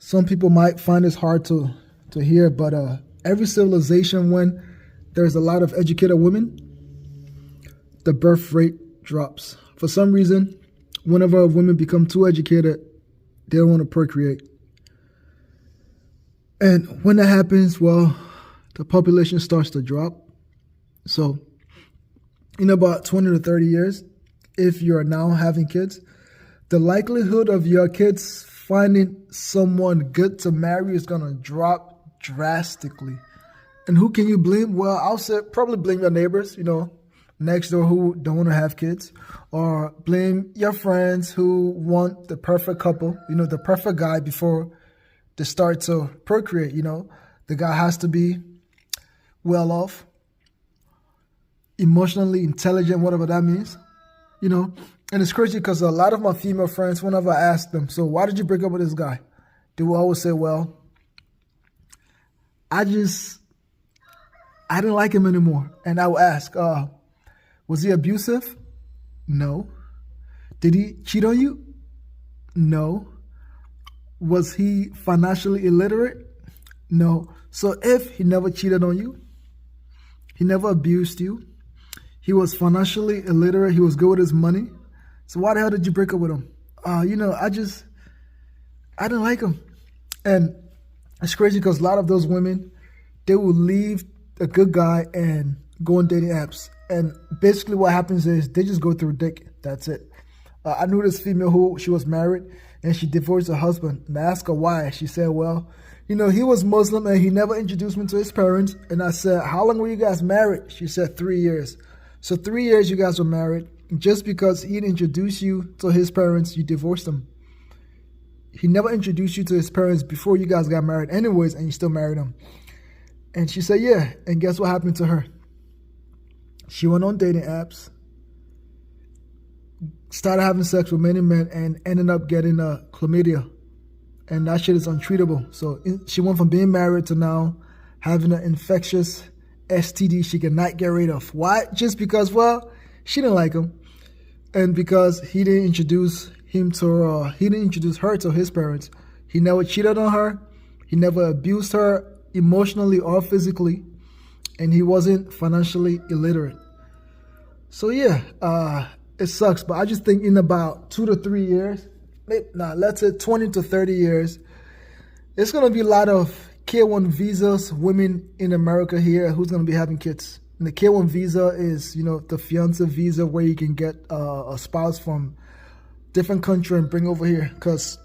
some people might find this hard to hear, but every civilization, when there's a lot of educated women, the birth rate drops. For some reason, whenever women become too educated, they don't want to procreate. And when that happens, well, the population starts to drop. So in about 20 to 30 years, if you're now having kids, the likelihood of your kids finding someone good to marry is going to drop drastically. And who can you blame? Well, I'll say probably blame your neighbors, next door who don't want to have kids, or blame your friends who want the perfect couple, the perfect guy before they start to procreate. The guy has to be well off, emotionally intelligent, whatever that means, And it's crazy because a lot of my female friends, whenever I ask them, so why did you break up with this guy? They will always say, well, I didn't like him anymore. And I will ask, was he abusive? No. Did he cheat on you? No. Was he financially illiterate? No. So if he never cheated on you, he never abused you, he was financially illiterate, he was good with his money, so why the hell did you break up with him? I didn't like him. And it's crazy because a lot of those women, they will leave a good guy and go on dating apps. And basically what happens is they just go through dick. That's it. I knew this female who she was married and she divorced her husband. And I asked her why. She said, well, he was Muslim and he never introduced me to his parents. And I said, how long were you guys married? She said 3 years. So 3 years you guys were married. Just because he didn't introduce you to his parents, you divorced him. He never introduced you to his parents before you guys got married anyways, and you still married him. And she said, yeah. And guess what happened to her? She went on dating apps, started having sex with many men, and ended up getting chlamydia. And that shit is untreatable. So she went from being married to now having an infectious STD she cannot get rid of. Why? Just because, well, she didn't like him. And because he didn't introduce her to his parents. He never cheated on her. He never abused her emotionally or physically. And he wasn't financially illiterate. So yeah, it sucks. But I just think in about 2 to 3 years, let's say 20 to 30 years, it's going to be a lot of K-1 visas, women in America here who's going to be having kids. And the K-1 visa is, the fiancé visa where you can get a spouse from different country and bring over here. Because